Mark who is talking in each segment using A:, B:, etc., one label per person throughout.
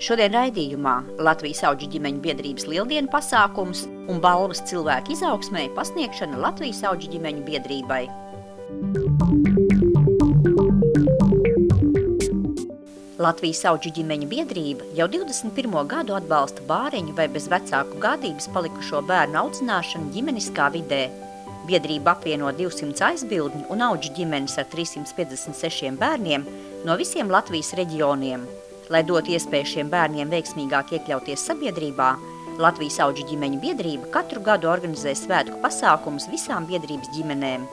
A: Šodien raidījumā Latvijas Audžu ģimeņu biedrības lieldienu pasākums un balvas cilvēku izaugsmei pasniegšana Latvijas Audžu ģimeņu biedrībai. Latvijas Audžu ģimeņu biedrība jau 21. gadu atbalsta bāreņu vai bez vecāku gādības palikušo bērnu audzināšanu ģimeniskā vidē. Biedrība apvieno 200 aizbildņu un audžu ģimenes ar 356 bērniem no visiem Latvijas reģioniem. Lai dotu iespēju šiem bērniem veiksmīgāk iekļauties sabiedrībā, Latvijas Audžu ģimeņu biedrība katru gadu organizē svētku pasākumus visām biedrības ģimenēm.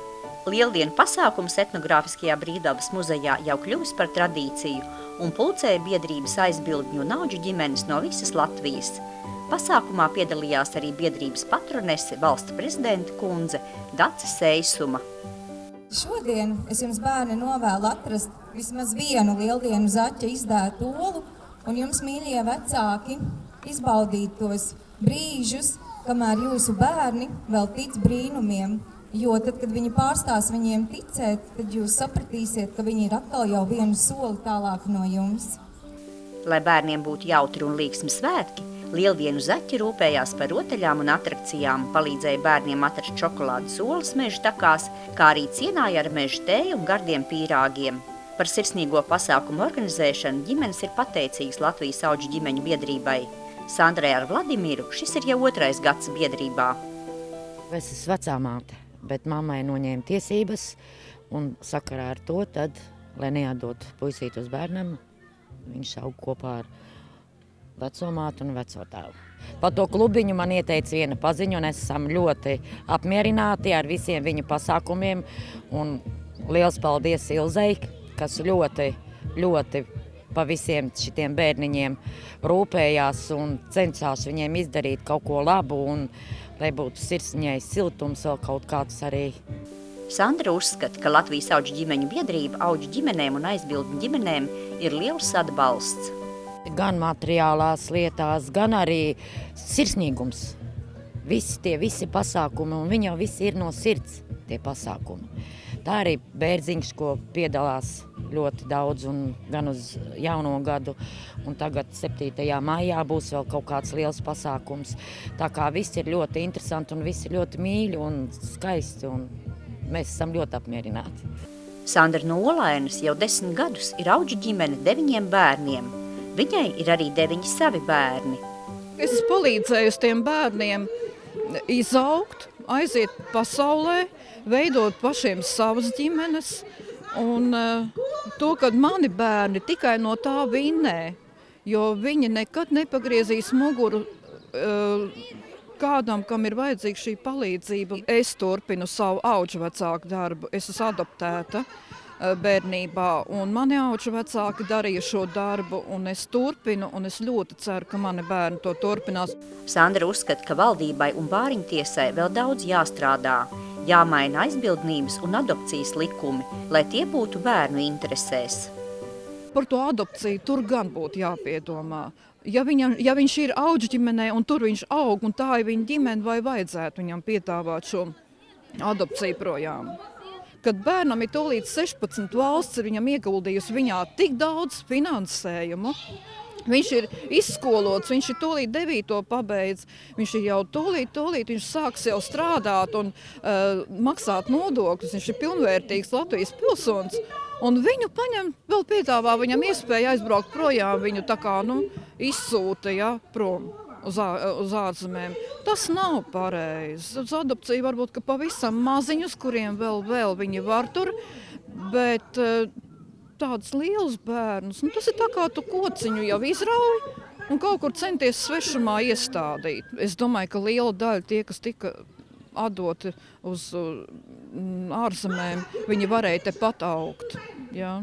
A: Lieldienu pasākums Etnogrāfiskajā Brīvdabas muzejā jau kļuvis par tradīciju un pulcēja biedrības aizbildņu un audžu ģimenes no visas Latvijas. Pasākumā piedalījās arī biedrības patronese, valsts prezidenta kundze Dace Seisuma.
B: Šodien es jums, bērni, novēlu atrast vismaz vienu lieldienu zaķa izdētu olu un jums, mīļie vecāki, izbaudīt tos brīžus, kamēr jūsu bērni vēl tic brīnumiem. Jo tad, kad viņi pārstās viņiem ticēt, tad jūs sapratīsiet, ka viņi ir atkal jau vienu soli tālāk no jums.
A: Lai bērniem būtu jautri un līksmi svētki, lieldienu zaķi rūpējās par rotaļām un atrakcijām, palīdzēja bērniem atrast čokolādes olas meža takās, kā arī cienāja ar meža tēju un gardiem pīrāgiem. Par sirsnīgo pasākumu organizēšanu ģimenes ir pateicīgas Latvijas Audžu ģimeņu biedrībai. Sandrai ar Vladimiru šis ir jau 2. gads biedrībā.
C: Es esmu vecā māte, bet mammai noņēma tiesības un sakarā ar to tad, lai neatdot puisīt uz bērnam, viņš aug kopā ar veco mātu un veco tēvu. Par to klubiņu man ieteica viena paziņa, un esam ļoti apmierināti ar visiem viņa pasākumiem. Un liels paldies Ilzei, kas ļoti pa visiem šitiem bērniņiem rūpējās un cenšas viņiem izdarīt kaut ko labu, un lai būtu sirsniņai siltums vēl kaut kāds arī.
A: Sandra uzskata, ka Latvijas Audžu ģimeņu biedrība audžu ģimenēm un aizbildņu ģimenēm ir liels atbalsts.
C: Gan materiālās lietās, gan arī sirsnīgums. Visi pasākumi, un viņi jau visi ir no sirds, tie pasākumi. Tā arī bērziņš, ko piedalās ļoti daudz, un gan uz jauno gadu, un tagad 7. maijā būs vēl kaut kāds liels pasākums. Tā kā viss ir ļoti interesanti, un visi ļoti mīļi un skaisti, un mēs esam ļoti apmierināti.
A: Sandra no Olainas jau 10 gadus ir audžu ģimene 9 bērniem. Viņai ir arī 9 savi bērni.
D: Es esmu palīdzējusi tiem bērniem izaugt, aiziet pasaulē, veidot pašiem savas ģimenes. Un to, kad mani bērni tikai no tā vinnē, jo viņi nekad nepagriezīs muguru kādam, kam ir vajadzīga šī palīdzība. Es turpinu savu audžu vecāku darbu. Es esmu adoptēta bērnībā, un mani audžu vecāki darīja šo darbu, un es turpinu, un es ļoti ceru, ka mani bērni to turpinās.
A: Sandra uzskata, ka valdībai un bāriņtiesai vēl daudz jāstrādā, jāmaina aizbildnības un adopcijas likumi, lai tie būtu bērnu interesēs.
D: Par to adopciju tur gan būtu jāpiedomā. Ja viņš ir audžu ģimenē, un tur viņš aug, un tā ir viņa ģimene, vai vajadzētu viņam piedāvāt šo adopciju projām. Kad bērnam ir tūlīt 16, valsts ir viņam ieguldījusi viņā tik daudz finansējumu, viņš ir izskolots, viņš ir tūlīt 9. pabeidz, viņš ir jau tūlīt, viņš sāks jau strādāt un maksāt nodokļus, viņš ir pilnvērtīgs Latvijas pilsonis, un viņu paņem, vēl piedāvā viņam iespēju aizbraukt projām, viņu tā kā, izsūta, prom uz ārzemēm. Tas nav pareizi. Uz adopciju varbūt, ka pavisam maziņus, kuriem vēl viņi var tur, bet tādus lielus bērnus, tas ir tā kā tu kociņu jau izrauj un kaut kur centies svešumā iestādīt. Es domāju, ka liela daļa tie, kas tika atdoti uz ārzemēm, viņi varēja tepat augt. Ja?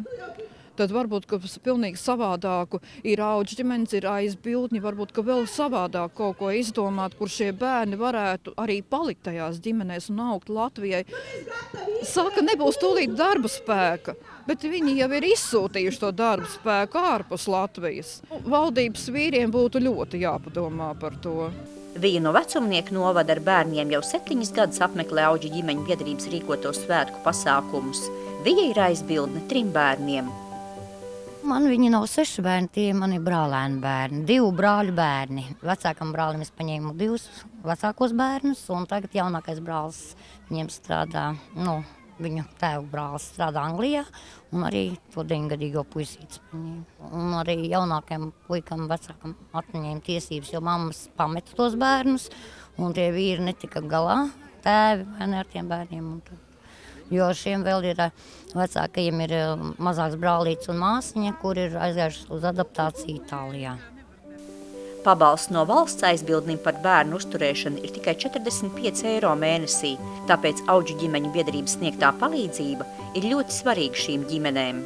D: Tad varbūt, ka pilnīgi savādāku ir audžu ģimenes, ir aizbildņi, varbūt, ka vēl savādāk kaut ko izdomāt, kur šie bērni varētu arī palikt tajās ģimenēs un augt Latvijai. Saka, nebūs tūlīt darba spēka, bet viņi jau ir izsūtījuši to darba spēku ārpus Latvijas. Valdības vīriem būtu ļoti jāpadomā par to.
A: Vija no Vecumnieku novada ar bērniem jau 7 gadus apmeklē audžu ģimeņu biedrības rīkotos svētku pasākumus. Vija ir aizbildne 3 bērniem.
E: Man viņi nav 6 bērni, tie mani brālēni bērni, 2 brāļu bērni. Vecākam brālim es paņēmu 2 vecākos bērnus, un tagad jaunākais brālis viņiem strādā, viņu tēvu brālis strādā Anglijā, un arī to 9-gadīgo puisītes paņēma. Un arī jaunākajam puikam vecākam atņēma tiesības, jo mammas pameta tos bērnus, un tie vīri netika galā, tēvi vai ne ar tiem bērniem. Jo šiem vēl ir vecākajiem ir mazāks brālīts un māsiņa, kur ir aizgājuši uz adaptāciju Itālijā.
A: Pabalsts no valsts aizbildnim par bērnu uzturēšanu ir tikai 45 eiro mēnesī, tāpēc Audžu ģimeņu biedrības sniegtā palīdzība ir ļoti svarīga šīm ģimenēm.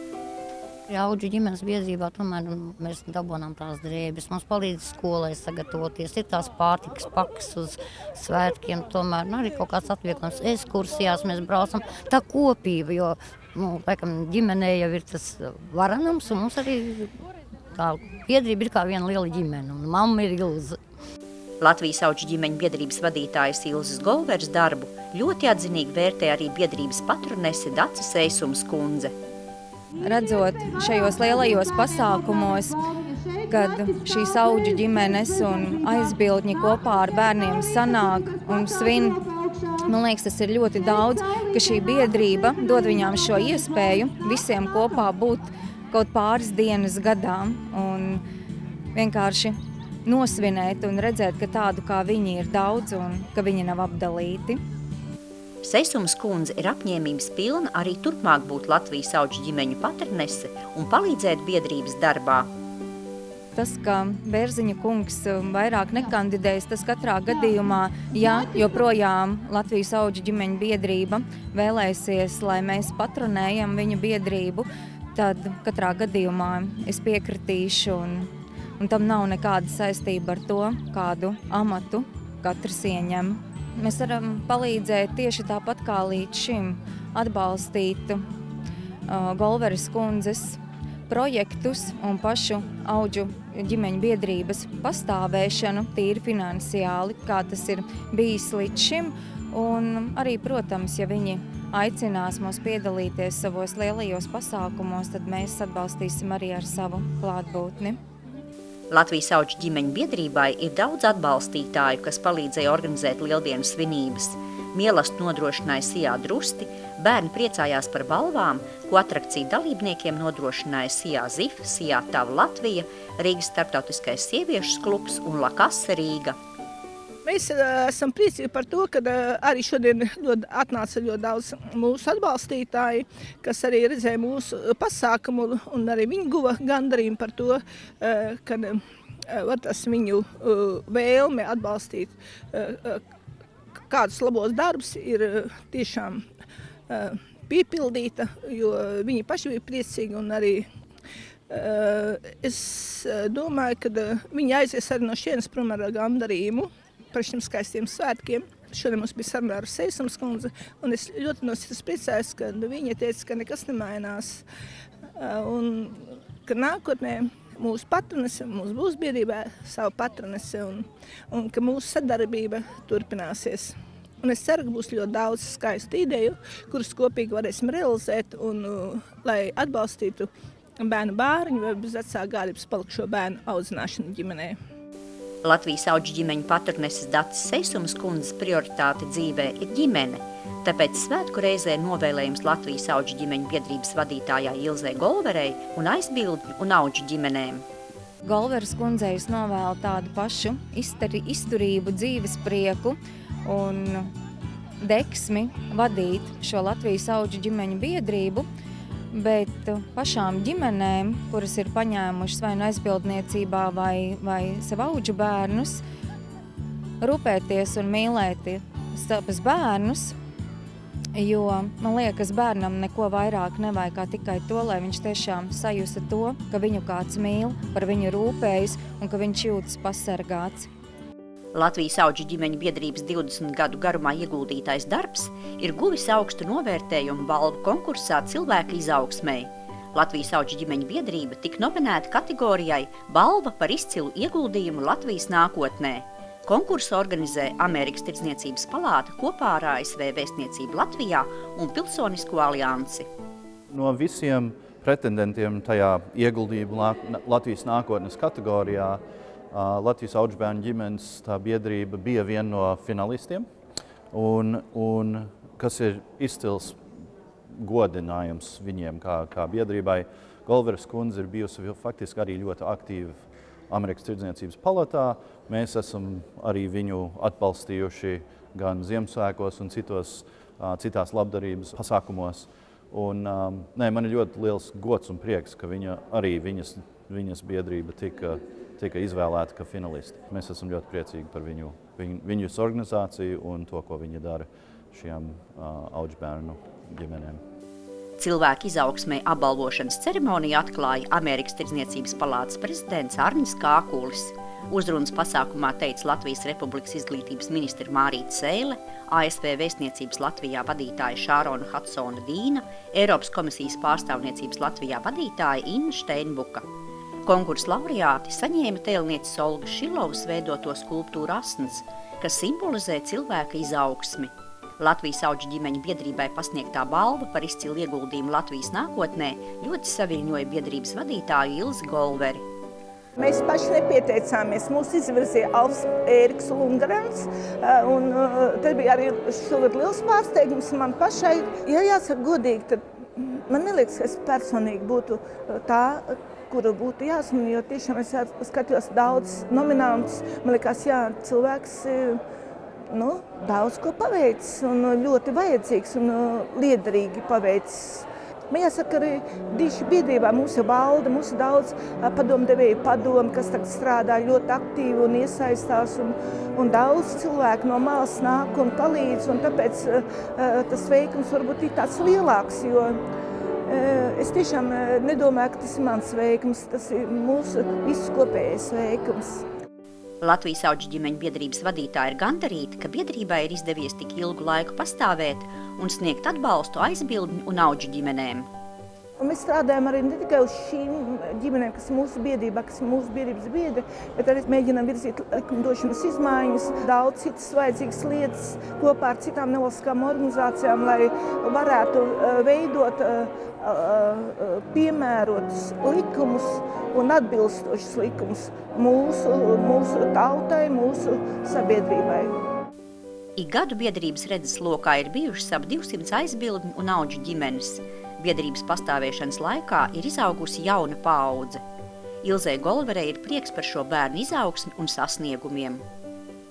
E: Audžu ģimenes biedrībā tomēr mēs dabonām tās drēbes, mums palīdz skolai sagatavoties, ir tās pārtikas pakas uz svētkiem, tomēr arī kaut kāds atvieglojums ekskursijās mēs braucam. Tā kopība, jo laikam ģimenē jau ir tas varanums, un mums arī tā biedrība ir kā viena liela ģimene, un mamma ir Ilze.
A: Latvijas Audžu ģimeņu biedrības vadītājas Ilzes Golveres darbu ļoti atzinīgi vērtē arī biedrības patronese Dace Seisums kundze.
B: Redzot šajos lielajos pasākumos, kad šīs Audžu ģimenes un aizbildņi kopā ar bērniem sanāk un svin, man liekas, tas ir ļoti daudz, ka šī biedrība dod viņām šo iespēju visiem kopā būt kaut pāris dienas gadā un vienkārši nosvinēt un redzēt, ka tādu kā viņi ir daudz un ka viņi nav apdalīti.
A: Seisums kundze ir apņēmības pilna arī turpmāk būt Latvijas Audžu ģimeņu patronese un palīdzēt biedrības darbā.
B: Tas, ka Bērziņa kungs vairāk nekandidēs, tas katrā gadījumā, ja joprojām Latvijas Audžu ģimeņu biedrība vēlēsies, lai mēs patronējam viņu biedrību, tad katrā gadījumā es piekritīšu un tam nav nekāda saistība ar to, kādu amatu katrs ieņem. Mēs varam palīdzēt tieši tāpat kā līdz šim atbalstīt Golveres kundzes projektus un pašu Audžu ģimeņu biedrības pastāvēšanu tīri finansiāli, kā tas ir bijis līdz šim. Un arī, protams, ja viņi aicinās mūs piedalīties savos lielajos pasākumos, tad mēs atbalstīsim arī ar savu klātbūtni.
A: Latvijas Audžu ģimeņu biedrībai ir daudz atbalstītāju, kas palīdzēja organizēt lieldienu svinības. Mielastu nodrošināja Sijā Drusti, bērni priecājās par balvām, ko atrakciju dalībniekiem nodrošināja Sijā Zif, Sijā Tava Latvija, Rīgas starptautiskais sieviešu klubs un La Kase Rīga.
F: Mēs esam priecīgi par to, ka arī šodien atnāca ļoti daudz mūsu atbalstītāji, kas arī redzēja mūsu pasākumu, un arī viņi guva gandarījumu par to, ka tas viņu vēlme atbalstīt kādus labos darbus ir tiešām piepildīta, jo viņi paši bija priecīgi, un arī es domāju, ka viņi aizies arī no šienes prom ar gandarījumu par šiem skaistiem svētkiem. Šodien mums bija saruna ar Seisums kundzi, un es ļoti no sirds priecājos, ka viņa teica, ka nekas nemainās, un ka nākotnē mūsu patronese, mūsu būs biedrībā savu patronese, un ka mūsu sadarbība turpināsies. Un es ceru, ka būs ļoti daudz skaistu ideju, kuras kopīgi varēsim realizēt, un lai atbalstītu bērnu bāriņu vai bez vecāku gādības palikušo bērnu audzināšanu ģimenē.
A: Latvijas Audžu ģimeņu patroneses Daces Seisums kundzes prioritāte dzīvē ir ģimene, tāpēc svētku reizē novēlējums Latvijas Audžu ģimeņu biedrības vadītājai Ilzei Golverei un aizbildņu un Audžu ģimenēm.
B: Golveres kundzei es novēlu tādu pašu izturību, dzīves prieku un deksmi vadīt šo Latvijas Audžu ģimeņu biedrību, bet pašām ģimenēm, kuras ir paņēmušas vai nu aizbildniecībā vai sev audžu bērnus, rūpēties un mīlēt savus bērnus, jo man liekas, bērnam neko vairāk nevajag kā tikai to, lai viņš tiešām sajusta to, ka viņu kāds mīl, par viņu rūpējas un ka viņš jūtas pasargāts.
A: Latvijas Audžu ģimeņu biedrības 20 gadu garumā ieguldītais darbs ir guvis augstu novērtējumu balvu konkursā cilvēka izaugsmei. Latvijas Audžu ģimeņu biedrība tika nominēta kategorijai Balva par izcilu ieguldījumu Latvijas nākotnē. Konkursu organizē Amerikas Tirdzniecības palāta kopā ar ASV vēstniecību Latvijā un Pilsonisko aliansi.
G: No visiem pretendentiem tajā ieguldījumu Latvijas nākotnes kategorijā. Latvijas audžbērnu ģimenes tā biedrība bija viena no finalistiem, un kas ir izcils godinājums viņiem kā biedrībai. Golveras kundze ir bijusi faktiski arī ļoti aktīva Amerikas Tirdzniecības palatā. Mēs esam arī viņu atbalstījuši gan Ziemassvētkos un citās labdarības pasākumos. Man ir ļoti liels gods un prieks, ka viņas biedrība tika izvēlēta kā finalisti. Mēs esam ļoti priecīgi par viņas organizāciju un to, ko viņi dara šiem audžbērnu ģimenēm.
A: Cilvēku izaugsmē apbalvošanas ceremoniju atklāja Amerikas Tirdzniecības palātas prezidents Arnis Kākulis. Uzrunas pasākumā teica Latvijas Republikas izglītības ministre Mārīte Seile, ASV vēstniecības Latvijā vadītāja Šārona Hadsona Dīna, Eiropas komisijas pārstāvniecības Latvijā vadītāja Inna Steinbuka. Konkursa laureāti saņēma tēlnieces Olgas Šilovas veidoto skulptūru asns, kas simbolizē cilvēka izaugsmi. Latvijas audžu ģimeņu biedrībai pasniegtā balva par izcilu ieguldījumu Latvijas nākotnē ļoti saviņoja biedrības vadītāju Ilzi Golveri.
F: Mēs paši nepieteicāmies. Mūs izvirzīja Alfs Ēriks Lundgrens, un tas bija arī šogad liels pārsteigums man pašai. Ja jāsaka godīgi, tad man neliekas, ka es personīgi būtu tā, kuru būtu jāsman, jo tiešām es skatījos daudz nominantus. Man liekas, cilvēks daudz ko paveicis un ļoti vajadzīgs un liederīgi paveicis. Man jāsaka, arī biedrībā mums ir valde, mums ir daudz padomdevēju padomu, kas tagad strādā ļoti aktīvi un iesaistās, un daudz cilvēku no malas nāk un palīdz, un tāpēc tas veikums varbūt ir tāds lielāks, jo es tiešām nedomāju, ka tas ir mans veikums, tas ir mūsu visu kopējais veikums.
A: Latvijas audžu ģimeņu biedrības vadītāja ir gandarīta, ka biedrībai ir izdevies tik ilgu laiku pastāvēt un sniegt atbalstu aizbildņu un audžu ģimenēm.
F: Un mēs strādājam arī ne tikai uz šīm ģimenēm, kas ir mūsu biedrībā, kas ir mūsu biedrības biedri, bet arī mēģinām virzīt likumdošanas izmaiņas, daudz citas vajadzīgas lietas kopā ar citām nevalstiskām organizācijām, lai varētu veidot piemērotus likumus un atbilstošus likumus mūsu tautai, mūsu sabiedrībai.
A: Ik gadu biedrības redzes lokā ir bijušas ap 200 aizbildņu un audžu ģimenes. Biedrības pastāvēšanas laikā ir izaugusi jauna paudze. Ilzei Golverei ir prieks par šo bērnu izaugsmi un sasniegumiem.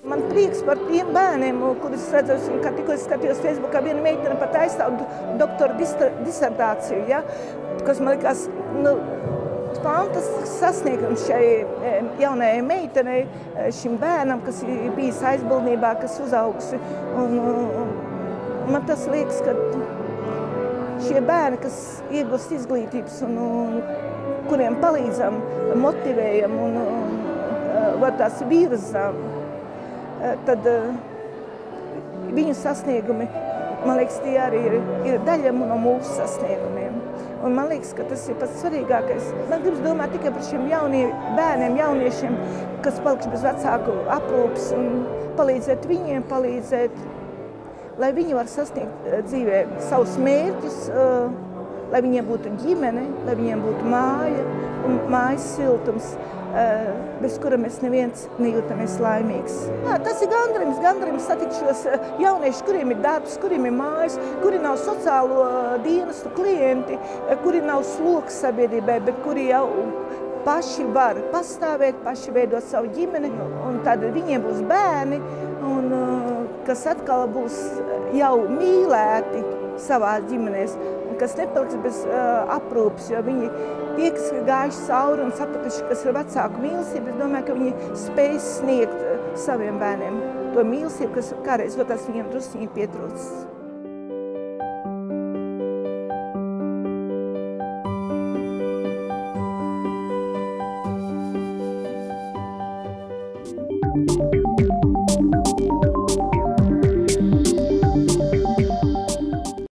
F: Man prieks par tiem bērniem, kurus redzēju, ka tikko es skatījos Facebookā, viena meitene pat aizstāv doktora disertāciju, ja? Kas man likās fantastisks sasniegums šai jaunajai meitenei, šim bērnam, kas ir bijis aizbildnībā, kas uzaugusi. Man tas liekas, ka šie bērni, kas iegūst izglītības un kuriem palīdzam, motivējam un tās virzām, tad viņu sasniegumi, man liekas, tie arī ir daļa no mūsu sasniegumiem. Un man liekas, ka tas ir pats svarīgākais. Man gribas domāt tikai par šiem jauniem bērniem, jauniešiem, kas palikuši bez vecāku aprūpes un palīdzēt viņiem, lai viņi var sasniegt dzīvē savus mērķus, lai viņiem būtu ģimene, lai viņiem būtu māja un mājas siltums, bez kura mēs neviens nejūtamies laimīgs. Jā, tas ir gandarījums satikt šos jauniešus, kuriem ir darbs, kuriem ir mājas, kuri nav sociālo dienestu klienti, kuri nav sloks sabiedrībai, bet kuri jau paši var pastāvēt, paši veidot savu ģimeni, un tad viņiem būs bērni, kas atkal būs jau mīlēti savās ģimenēs, kas nepaliks bez aprūpes, jo viņi tie, kas ir gājuši cauri un sapratuši, kas ir vecāku mīlestība, es domāju, ka viņi spēj sniegt saviem bērniem to mīlestību, kas kādreiz viņiem drusciņi pietrūcis.